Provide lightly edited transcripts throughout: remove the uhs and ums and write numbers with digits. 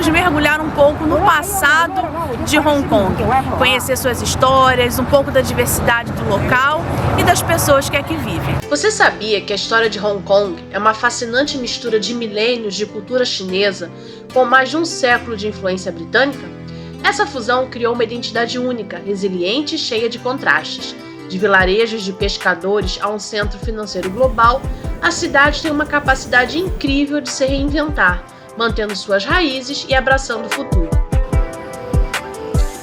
vamos mergulhar um pouco no passado de Hong Kong, conhecer suas histórias, um pouco da diversidade do local e das pessoas que aqui vivem. Você sabia que a história de Hong Kong é uma fascinante mistura de milênios de cultura chinesa com mais de um século de influência britânica? Essa fusão criou uma identidade única, resiliente e cheia de contrastes. De vilarejos de pescadores a um centro financeiro global, a cidade tem uma capacidade incrível de se reinventar, mantendo suas raízes e abraçando o futuro.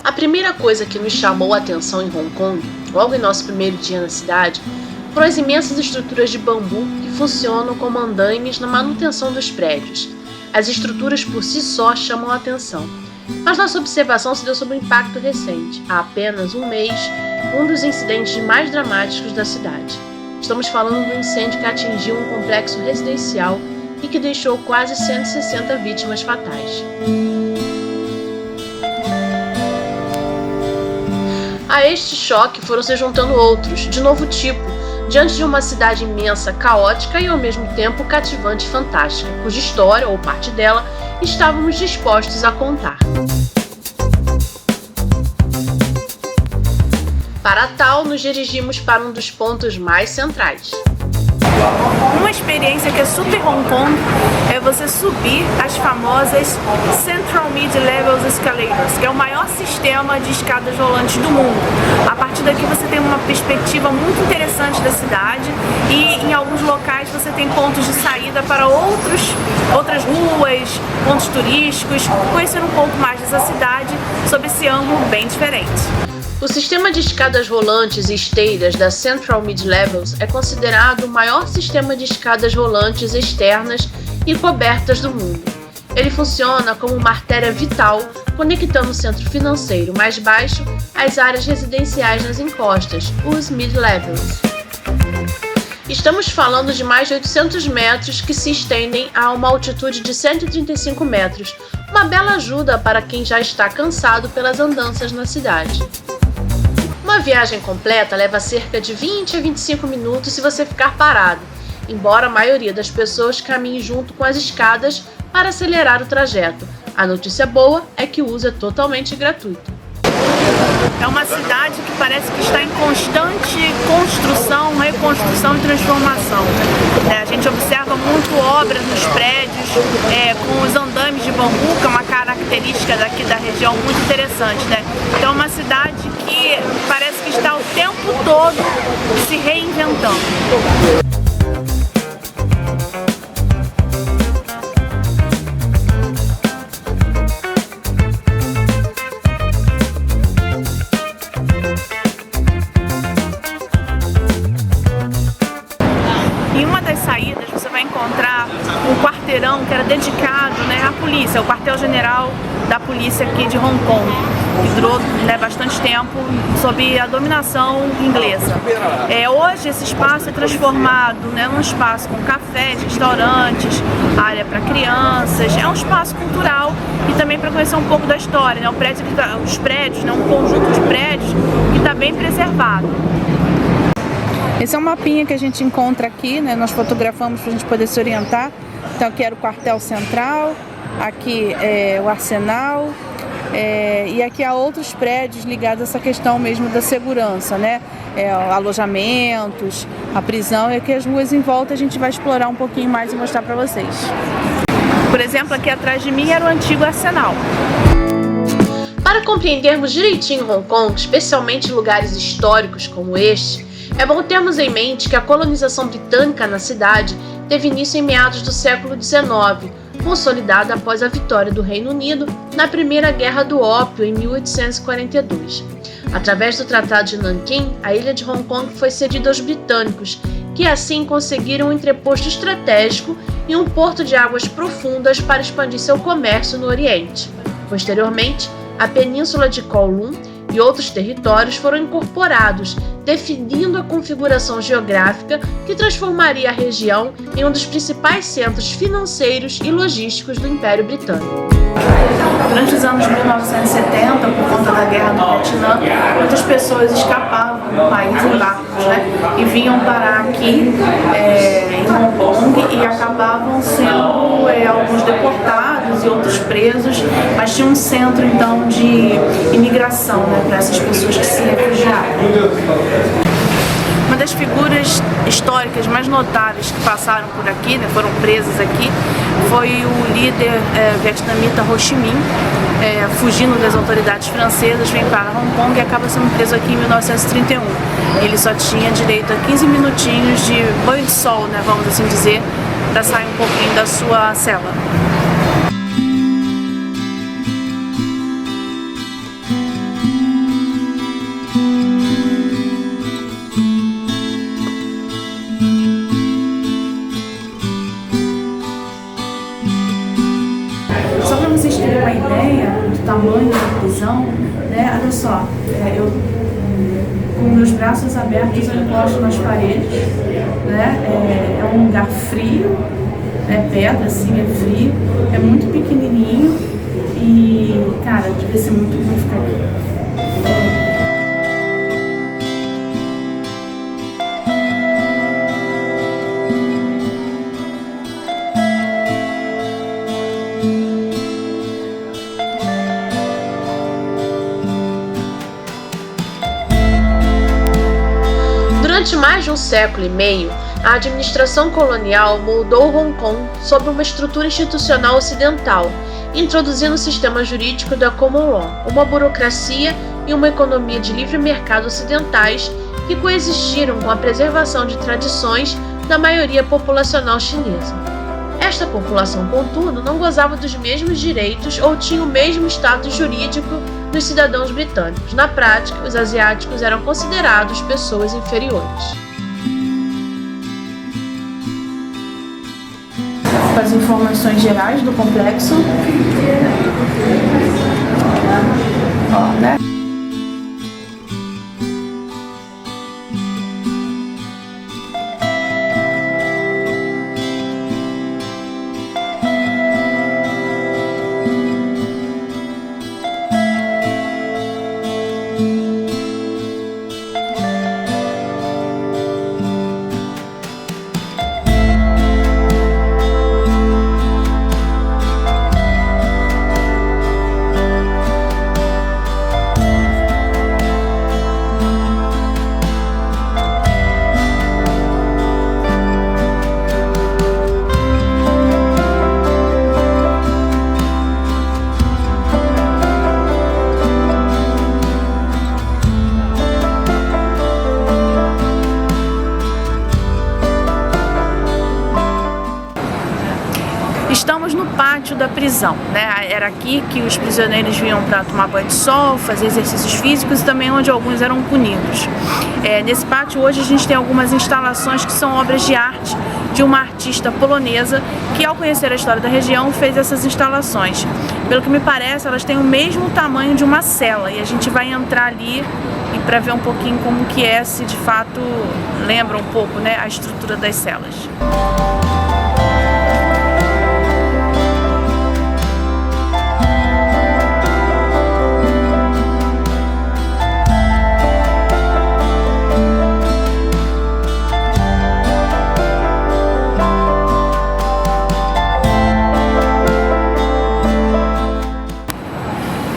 A primeira coisa que nos chamou a atenção em Hong Kong, logo em nosso primeiro dia na cidade, foram as imensas estruturas de bambu que funcionam como andaimes na manutenção dos prédios. As estruturas por si só chamam a atenção, mas nossa observação se deu sobre o impacto recente, há apenas um mês, um dos incidentes mais dramáticos da cidade. Estamos falando do incêndio que atingiu um complexo residencial e que deixou quase 160 vítimas fatais. A este choque foram se juntando outros, de novo tipo, diante de uma cidade imensa, caótica e ao mesmo tempo cativante e fantástica, cuja história, ou parte dela, estávamos dispostos a contar. Para tal, nos dirigimos para um dos pontos mais centrais. Uma experiência que é super Hong Kong é você subir as famosas Central Mid-Level Escalators, que é o maior sistema de escadas rolantes do mundo. A partir daqui você tem uma perspectiva muito interessante da cidade e em alguns locais você tem pontos de saída para outras ruas, pontos turísticos, conhecer um pouco mais dessa cidade sob esse ângulo bem diferente. O sistema de escadas rolantes e esteiras da Central Mid-Levels é considerado o maior sistema de escadas rolantes externas e cobertas do mundo. Ele funciona como uma artéria vital, conectando o centro financeiro mais baixo às áreas residenciais nas encostas, os Mid-Levels. Estamos falando de mais de 800 metros que se estendem a uma altitude de 135 metros, uma bela ajuda para quem já está cansado pelas andanças na cidade. Uma viagem completa leva cerca de 20 a 25 minutos se você ficar parado, embora a maioria das pessoas caminhe junto com as escadas para acelerar o trajeto. A notícia boa é que o uso é totalmente gratuito. É uma cidade que parece que está em constante construção, reconstrução e transformação. A gente observa muito obras nos prédios, com os andames de bambu, que é uma característica daqui da região muito interessante, né? Então é uma cidade que parece que está o tempo todo se reinventando. Em uma das saídas você vai encontrar um quarteirão que era dedicado, à polícia, o quartel-general da polícia aqui de Hong Kong, que durou bastante tempo sob a dominação inglesa. Hoje esse espaço é transformado num espaço com cafés, restaurantes, área para crianças, é um espaço cultural e também para conhecer um pouco da história, os prédios, um conjunto de prédios que está bem preservado. Esse é um mapinha que a gente encontra aqui, nós fotografamos para a gente poder se orientar. Então aqui era o quartel central, aqui é o arsenal, e aqui há outros prédios ligados a essa questão mesmo da segurança, alojamentos, a prisão, e aqui as ruas em volta a gente vai explorar um pouquinho mais e mostrar para vocês. Por exemplo, aqui atrás de mim era o antigo arsenal. Para compreendermos direitinho Hong Kong, especialmente lugares históricos como este, é bom termos em mente que a colonização britânica na cidade teve início em meados do século XIX, consolidada após a vitória do Reino Unido na Primeira Guerra do Ópio em 1842. Através do Tratado de Nanquim, a ilha de Hong Kong foi cedida aos britânicos, que assim conseguiram um entreposto estratégico e um porto de águas profundas para expandir seu comércio no Oriente. Posteriormente, a Península de Kowloon e outros territórios foram incorporados, definindo a configuração geográfica que transformaria a região em um dos principais centros financeiros e logísticos do Império Britânico. Durante os anos 1970, por conta da guerra do Vietnã, muitas pessoas escapavam do país em barcos, né? E vinham parar aqui em Hong Kong e acabavam sendo alguns deportados e outros presos, mas tinha um centro então de imigração, né, para essas pessoas que se refugiaram. Uma das figuras históricas mais notáveis que passaram por aqui, né, foram presas aqui, foi o líder vietnamita Ho Chi Minh, fugindo das autoridades francesas, vem para Hong Kong e acaba sendo preso aqui em 1931. Ele só tinha direito a 15 minutinhos de banho de sol, né, vamos assim dizer, para sair um pouquinho da sua cela. Só para vocês terem uma ideia do tamanho da prisão, né? Olha só, eu com meus braços abertos eu encosto nas paredes, né? É um lugar frio, é pedra assim, é frio, é muito pequenininho e, cara, devia ser muito ruim ficar aqui. Durante mais de um século e meio, a administração colonial moldou Hong Kong sob uma estrutura institucional ocidental, introduzindo o sistema jurídico da Common Law, uma burocracia e uma economia de livre mercado ocidentais que coexistiram com a preservação de tradições da maioria populacional chinesa. Esta população, contudo, não gozava dos mesmos direitos ou tinha o mesmo status jurídico dos cidadãos britânicos. Na prática, os asiáticos eram considerados pessoas inferiores. As informações gerais do complexo, né? Estamos no pátio da prisão, né? Era aqui que os prisioneiros vinham para tomar banho de sol, fazer exercícios físicos e também onde alguns eram punidos. Nesse pátio hoje a gente tem algumas instalações que são obras de arte de uma artista polonesa que, ao conhecer a história da região, fez essas instalações. Pelo que me parece, elas têm o mesmo tamanho de uma cela e a gente vai entrar ali e para ver um pouquinho como que é, se de fato lembra um pouco, né, a estrutura das celas.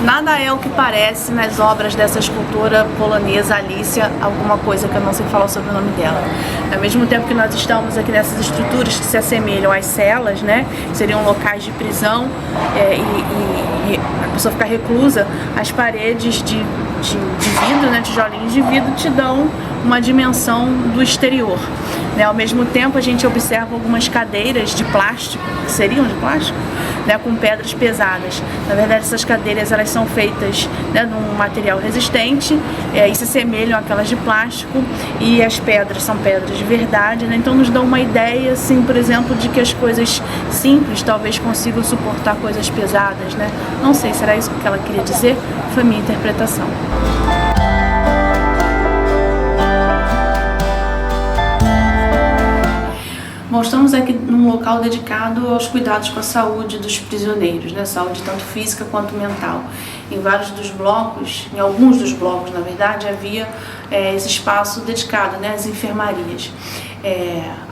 Nada é o que parece nas obras dessa escultora polonesa Alicia, alguma coisa que eu não sei falar sobre o nome dela. Ao mesmo tempo que nós estamos aqui nessas estruturas que se assemelham às celas, né, seriam locais de prisão e a pessoa ficar reclusa, as paredes de vidro, né, tijolinhos de vidro, te dão uma dimensão do exterior. Ao mesmo tempo, a gente observa algumas cadeiras de plástico, que seriam de plástico, né, com pedras pesadas. Na verdade, essas cadeiras elas são feitas, né, num material resistente e se assemelham àquelas de plástico, e as pedras são pedras de verdade, né, então nos dão uma ideia, assim, por exemplo, de que as coisas simples talvez consigam suportar coisas pesadas, né? Não sei, será isso que ela queria dizer? Foi minha interpretação. Bom, estamos aqui num local dedicado aos cuidados com a saúde dos prisioneiros, né? Saúde tanto física quanto mental. Em vários dos blocos, em alguns dos blocos, na verdade, havia esse espaço dedicado, né, às enfermarias.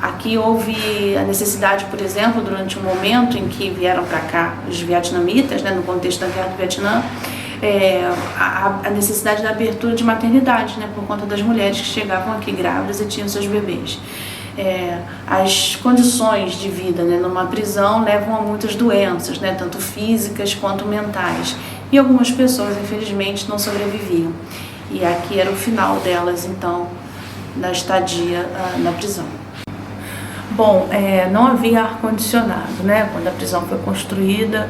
Aqui houve a necessidade, por exemplo, durante um momento em que vieram para cá os vietnamitas, né, no contexto da Guerra do Vietnã, a necessidade da abertura de maternidade, né, por conta das mulheres que chegavam aqui grávidas e tinham seus bebês. As condições de vida, né, numa prisão levam a muitas doenças, né, tanto físicas quanto mentais. E algumas pessoas, infelizmente, não sobreviviam. E aqui era o final delas, então, da estadia na prisão. Bom, não havia ar-condicionado, né, quando a prisão foi construída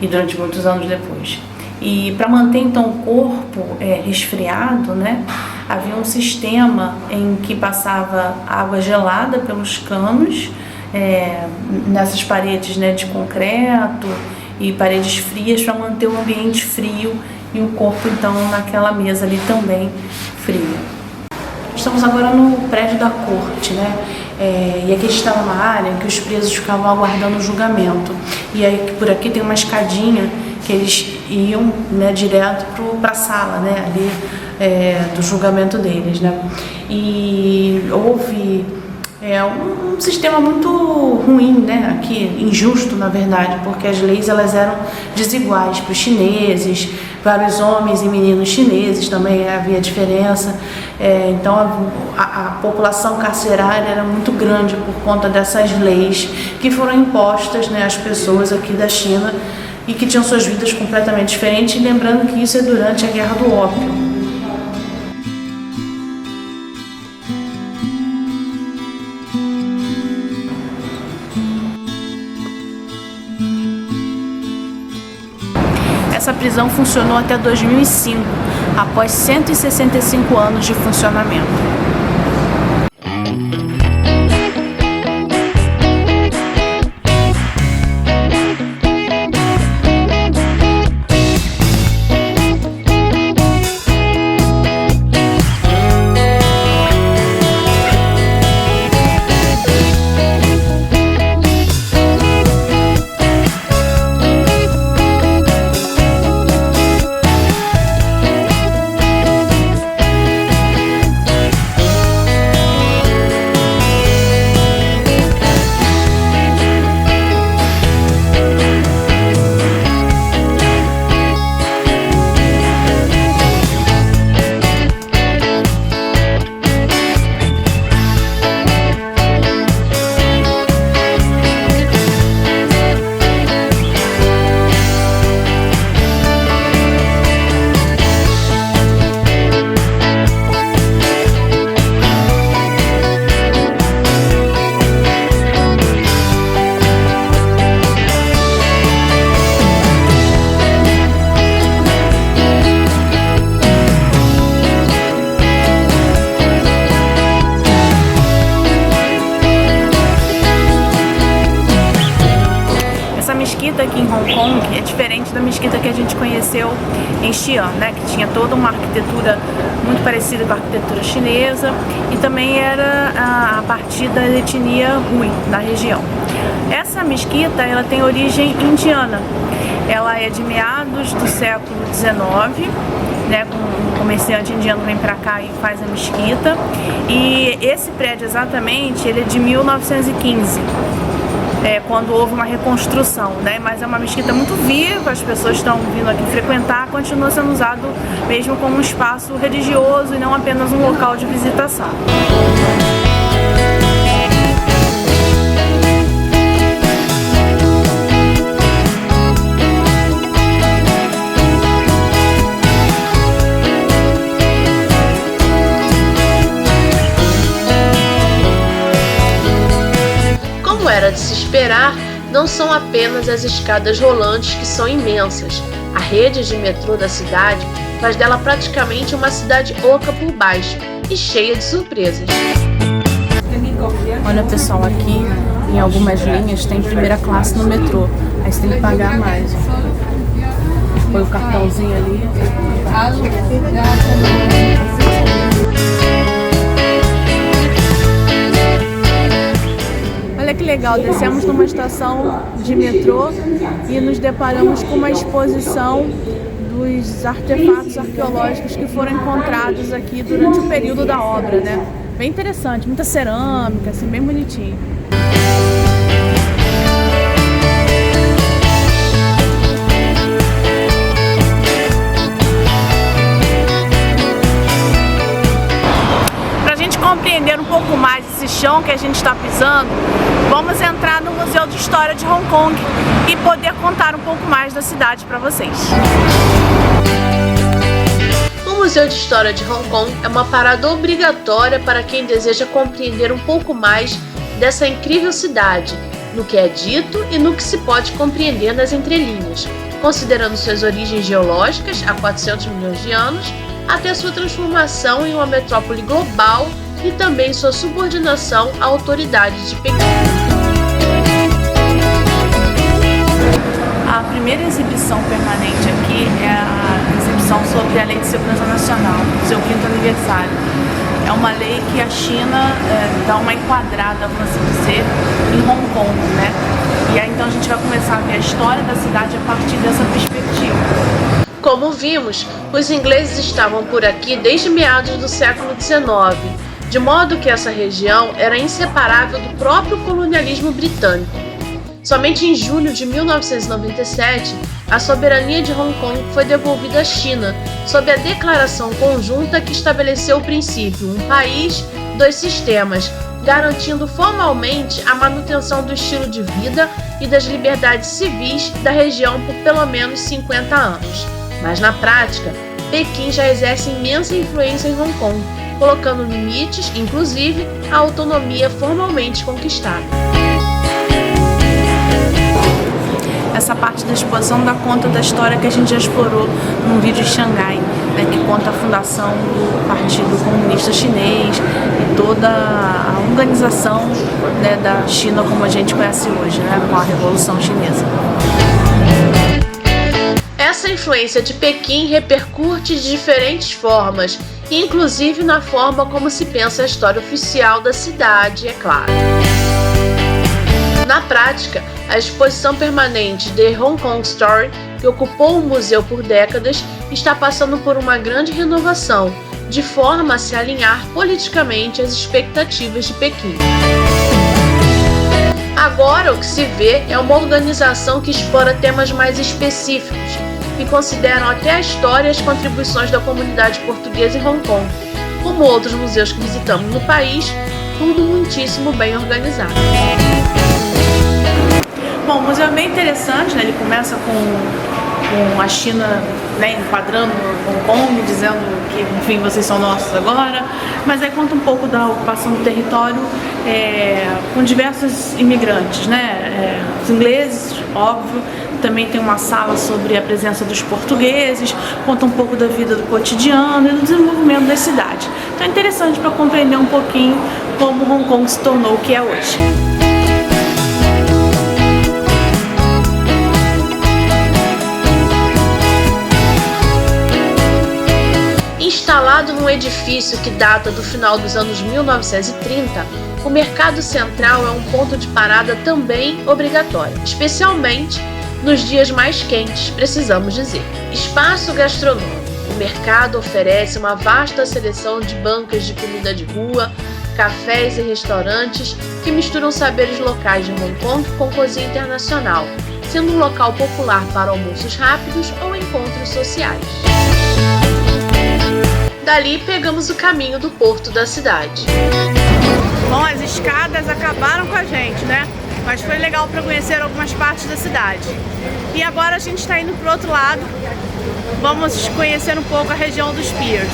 e durante muitos anos depois. E para manter então o corpo resfriado, né, havia um sistema em que passava água gelada pelos canos, nessas paredes, né, de concreto e paredes frias para manter o ambiente frio e o corpo então naquela mesa ali também frio. Estamos agora no prédio da corte, né? E aqui está uma área em que os presos ficavam aguardando o julgamento. E aí por aqui tem uma escadinha que eles iam, né, direto para a sala, né, ali do julgamento deles, né? E houve um sistema muito ruim, né, aqui, injusto na verdade, porque as leis elas eram desiguais para os chineses, para os homens e meninos chineses também havia diferença. Então a população carcerária era muito grande por conta dessas leis que foram impostas, né, às pessoas aqui da China e que tinham suas vidas completamente diferentes, e lembrando que isso é durante a Guerra do Ópio. Essa prisão funcionou até 2005, após 165 anos de funcionamento. mesquita aqui em Hong Kong é diferente da mesquita que a gente conheceu em Xi'an, né, que tinha toda uma arquitetura muito parecida com a arquitetura chinesa e também era a partir da etnia Hui da região. Essa mesquita ela tem origem indiana, ela é de meados do século XIX, né, um comerciante indiano vem para cá e faz a mesquita, e esse prédio exatamente ele é de 1915. Quando houve uma reconstrução, né? Mas é uma mesquita muito viva, as pessoas estão vindo aqui frequentar, continua sendo usado mesmo como um espaço religioso e não apenas um local de visitação. Era de se esperar, não são apenas as escadas rolantes que são imensas. A rede de metrô da cidade faz dela praticamente uma cidade oca por baixo e cheia de surpresas. Olha pessoal, aqui em algumas linhas tem primeira classe no metrô, aí você tem que pagar mais. Põe o cartãozinho ali. que legal, descemos numa estação de metrô e nos deparamos com uma exposição dos artefatos arqueológicos que foram encontrados aqui durante o período da obra, né? Bem interessante, muita cerâmica, assim, bem bonitinho. Compreender um pouco mais esse chão que a gente está pisando, vamos entrar no Museu de História de Hong Kong e poder contar um pouco mais da cidade para vocês. O Museu de História de Hong Kong é uma parada obrigatória para quem deseja compreender um pouco mais dessa incrível cidade, no que é dito e no que se pode compreender nas entrelinhas, considerando suas origens geológicas há 400 milhões de anos, até sua transformação em uma metrópole global e também sua subordinação à autoridade de Pequim. A primeira exibição permanente aqui é a exibição sobre a Lei de Segurança Nacional, seu 5º aniversário. É uma lei que a China dá uma enquadrada, vamos assim dizer, em Hong Kong, né? E aí então a gente vai começar a ver a história da cidade a partir dessa perspectiva. Como vimos, os ingleses estavam por aqui desde meados do século XIX, de modo que essa região era inseparável do próprio colonialismo britânico. Somente em julho de 1997, a soberania de Hong Kong foi devolvida à China, sob a declaração conjunta que estabeleceu o princípio um país, 2 sistemas, garantindo formalmente a manutenção do estilo de vida e das liberdades civis da região por pelo menos 50 anos. Mas na prática, Pequim já exerce imensa influência em Hong Kong, colocando limites, inclusive, à autonomia formalmente conquistada. Essa parte da exposição dá conta da história que a gente já explorou num vídeo de Xangai, né, que conta a fundação do Partido Comunista Chinês e toda a organização, né, da China como a gente conhece hoje, né, com a Revolução Chinesa. Essa influência de Pequim repercute de diferentes formas, inclusive na forma como se pensa a história oficial da cidade, é claro. Na prática, a exposição permanente The Hong Kong Story, que ocupou o museu por décadas, está passando por uma grande renovação, de forma a se alinhar politicamente às expectativas de Pequim. Agora, o que se vê é uma organização que explora temas mais específicos, que consideram até a história e as contribuições da comunidade portuguesa em Hong Kong, como outros museus que visitamos no país, tudo muitíssimo bem organizado. Bom, o museu é bem interessante, né? Ele começa com a China, né, enquadrando Hong Kong, dizendo que, enfim, vocês são nossos agora, mas aí conta um pouco da ocupação do território com diversos imigrantes, né? Os ingleses, óbvio, também tem uma sala sobre a presença dos portugueses, conta um pouco da vida do cotidiano e do desenvolvimento da cidade. Então é interessante para compreender um pouquinho como Hong Kong se tornou o que é hoje. Instalado num edifício que data do final dos anos 1930, o Mercado Central é um ponto de parada também obrigatório, especialmente nos dias mais quentes, precisamos dizer. Espaço gastronômico. O mercado oferece uma vasta seleção de bancas de comida de rua, cafés e restaurantes que misturam saberes locais de Hong Kong com cozinha internacional, sendo um local popular para almoços rápidos ou encontros sociais. Dali pegamos o caminho do porto da cidade. Bom, as escadas acabaram com a gente, né? Mas foi legal para conhecer algumas partes da cidade. E agora a gente está indo para o outro lado. Vamos conhecer um pouco a região dos piers.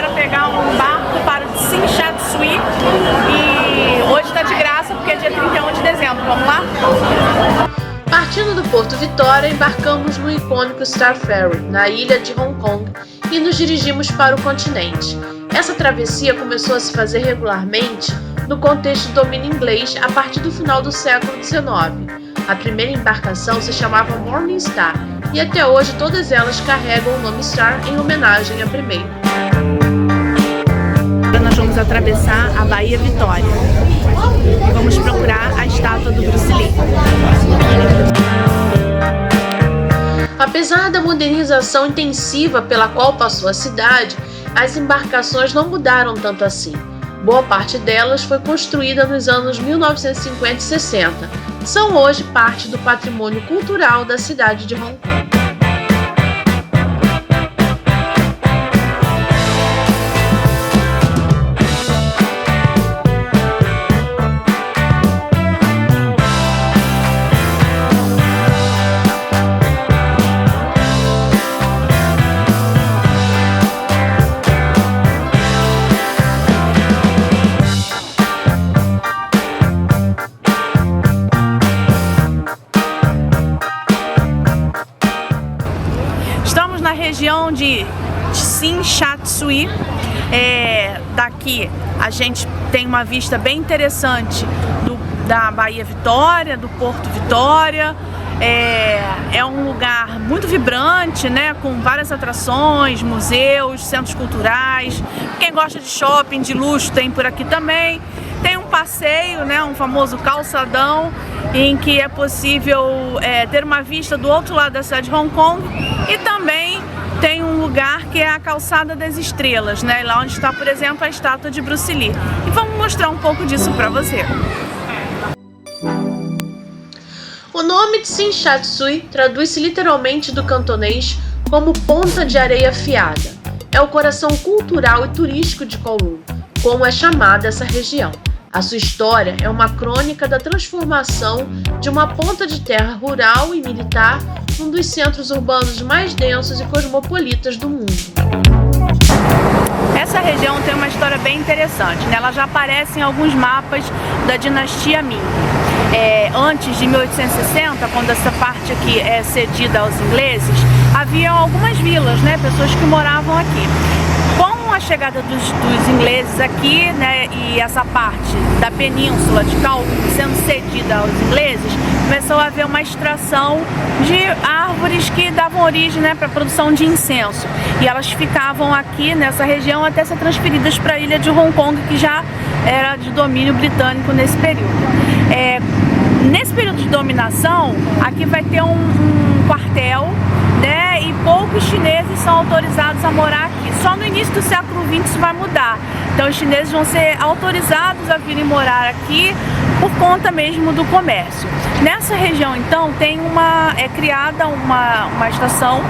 para pegar um barco para o Tsim Sha Tsui e hoje está de graça porque é dia 31 de dezembro. Vamos lá? Partindo do Porto Vitória, embarcamos no icônico Star Ferry, na ilha de Hong Kong, e nos dirigimos para o continente. Essa travessia começou a se fazer regularmente no contexto do domínio inglês a partir do final do século XIX. A primeira embarcação se chamava Morning Star e até hoje todas elas carregam o nome Star em homenagem à primeira. Nós vamos atravessar a Baía Vitória. Vamos procurar a estátua do Bruce Lee. Apesar da modernização intensiva pela qual passou a cidade, as embarcações não mudaram tanto assim. Boa parte delas foi construída nos anos 1950 e 60. São hoje parte do patrimônio cultural da cidade de Hong Kong. Estamos na região de Tsim Sha Tsui. Daqui a gente tem uma vista bem interessante da Baía Vitória, do Porto Vitória. É um lugar muito vibrante, né, com várias atrações, museus, centros culturais. Quem gosta de shopping, de luxo, tem por aqui também. Tem um passeio, né, um famoso calçadão, em que é possível ter uma vista do outro lado da cidade de Hong Kong. E também tem um lugar que é a Calçada das Estrelas, né, lá onde está, por exemplo, a estátua de Bruce Lee. E vamos mostrar um pouco disso para você. O nome de Tsim Sha Tsui traduz-se literalmente do cantonês como ponta de areia afiada. É o coração cultural e turístico de Kowloon, como é chamada essa região. A sua história é uma crônica da transformação de uma ponta de terra rural e militar num dos centros urbanos mais densos e cosmopolitas do mundo. Essa região tem uma história bem interessante, né? Ela já aparece em alguns mapas da dinastia Ming. Antes de 1860, quando essa parte aqui é cedida aos ingleses, havia algumas vilas, né? Pessoas que moravam aqui. Com a chegada dos ingleses aqui, né, e essa parte da península de Kowloon sendo cedida aos ingleses, começou a haver uma extração de árvores que davam origem, né, para a produção de incenso. E elas ficavam aqui nessa região até ser transferidas para a ilha de Hong Kong, que já era de domínio britânico nesse período. Nesse período de dominação, aqui vai ter um quartel, né, e poucos chineses são autorizados a morar aqui. Só no início do século XX isso vai mudar. Então os chineses vão ser autorizados a virem morar aqui por conta mesmo do comércio. Nessa região, então, tem criada uma estação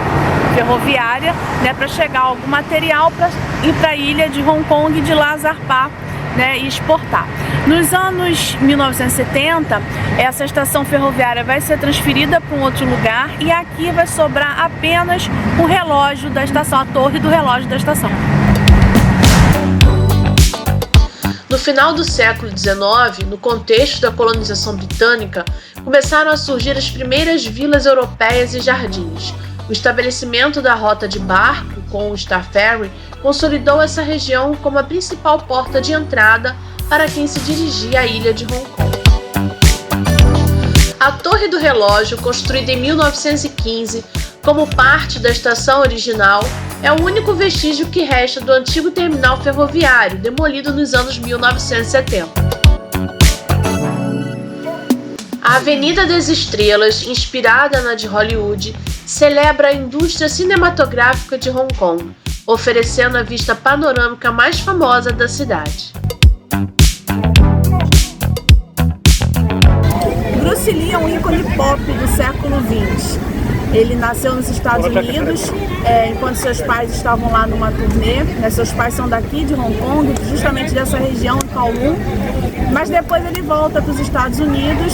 ferroviária, né, para chegar algum material para ir para a ilha de Hong Kong e de lá zarpar, né, e exportar. Nos anos 1970, essa estação ferroviária vai ser transferida para um outro lugar e aqui vai sobrar apenas o relógio da estação, a torre do relógio da estação. No final do século XIX, no contexto da colonização britânica, começaram a surgir as primeiras vilas europeias e jardins. O estabelecimento da rota de barco com o Star Ferry consolidou essa região como a principal porta de entrada para quem se dirigia à ilha de Hong Kong. A Torre do Relógio, construída em 1915 como parte da estação original, é o único vestígio que resta do antigo terminal ferroviário, demolido nos anos 1970. A Avenida das Estrelas, inspirada na de Hollywood, celebra a indústria cinematográfica de Hong Kong, oferecendo a vista panorâmica mais famosa da cidade. Bruce Lee é um ícone pop do século XX. Ele nasceu nos Estados Unidos, enquanto seus pais estavam lá numa turnê. Seus pais são daqui, de Hong Kong, justamente dessa região, em Kowloon. Mas depois ele volta para os Estados Unidos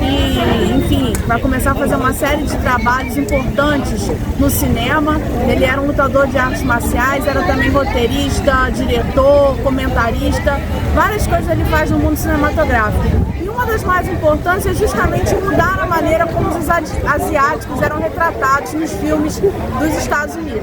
e, enfim, vai começar a fazer uma série de trabalhos importantes no cinema. Ele era um lutador de artes marciais, era também roteirista, diretor, comentarista, várias coisas ele faz no mundo cinematográfico. E uma das mais importantes é justamente mudar a maneira como os asiáticos eram retratados nos filmes dos Estados Unidos.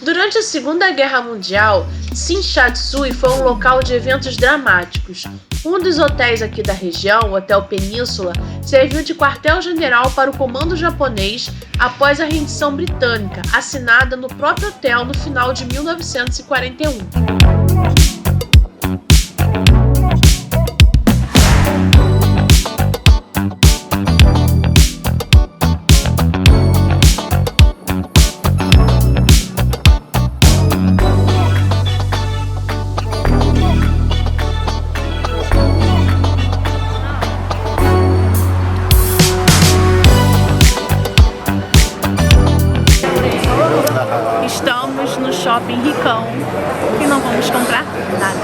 Durante a Segunda Guerra Mundial, Shinsatsu foi um local de eventos dramáticos. Um dos hotéis aqui da região, o Hotel Península, serviu de quartel-general para o comando japonês após a rendição britânica, assinada no próprio hotel no final de 1941. Estamos no shopping Ricão e não vamos comprar nada.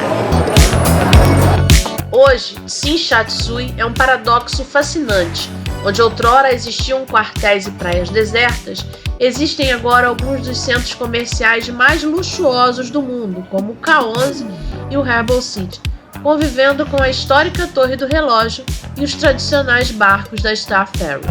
Hoje, Shinsatsu é um paradoxo fascinante. Onde outrora existiam quartéis e praias desertas, existem agora alguns dos centros comerciais mais luxuosos do mundo, como o K11 e o Herbal City, convivendo com a histórica Torre do Relógio e os tradicionais barcos da Star Ferry.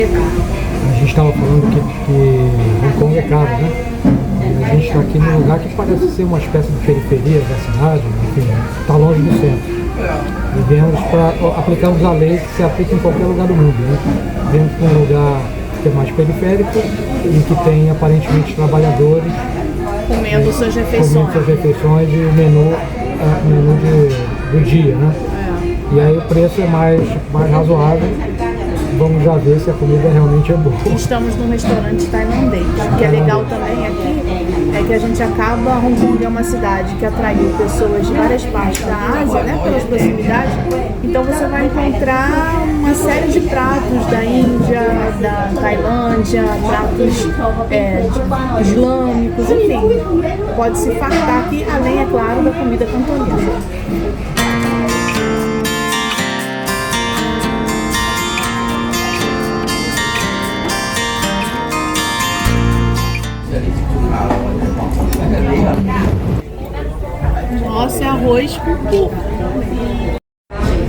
A gente estava falando que Hong Kong é caro, né? E a gente está aqui num lugar que parece ser uma espécie de periferia da cidade, enfim, está longe do centro. E viemos para aplicarmos a lei que se aplica em qualquer lugar do mundo, né? Viemos para um lugar que é mais periférico e que tem aparentemente trabalhadores Comendo suas refeições. comendo suas refeições e o menu do dia, né? E aí o preço é mais razoável. Vamos já ver se a comida realmente é boa. Estamos num restaurante tailandês. O que é legal também aqui é que a gente acaba, Hong Kong é uma cidade que atraiu pessoas de várias partes da Ásia, né, pelas proximidades. Então você vai encontrar uma série de pratos da Índia, da Tailândia, pratos islâmicos, enfim. Pode se fartar aqui, além, é claro, da comida cantonesa. Nossa, é arroz com porco.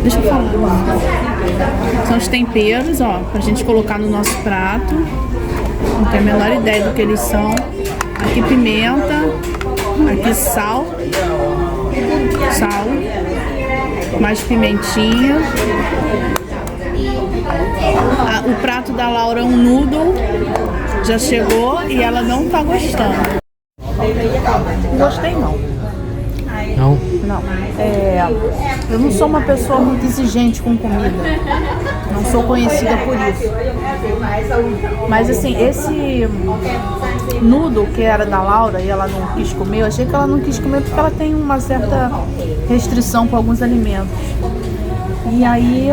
Deixa eu falar. São os temperos, ó, pra gente colocar no nosso prato. Não tenho a menor ideia do que eles são. Aqui pimenta, aqui sal, mais pimentinha. O prato da Laura é um noodle, já chegou e ela não tá gostando. Não gostei não. Não? Não. Eu não sou uma pessoa muito exigente com comida. Não sou conhecida por isso. Mas assim, esse noodle que era da Laura e ela não quis comer, eu achei que ela não quis comer porque ela tem uma certa restrição com alguns alimentos. E aí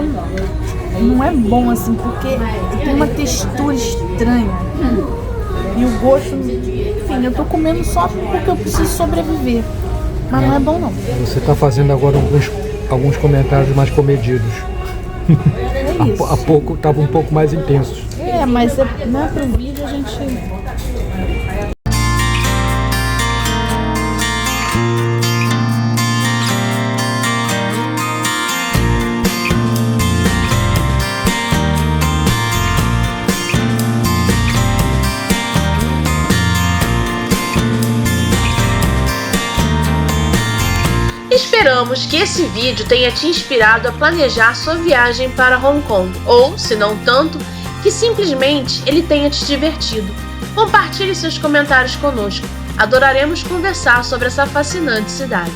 não é bom assim, porque tem uma textura estranha. E o gosto, enfim, eu tô comendo só porque eu preciso sobreviver. Mas não é bom não. Você está fazendo agora alguns comentários mais comedidos. É isso. Há pouco estavam um pouco mais intensos. Mas né, pro vídeo a gente... Esperamos que esse vídeo tenha te inspirado a planejar sua viagem para Hong Kong, ou, se não tanto, que simplesmente ele tenha te divertido. Compartilhe seus comentários conosco. Adoraremos conversar sobre essa fascinante cidade.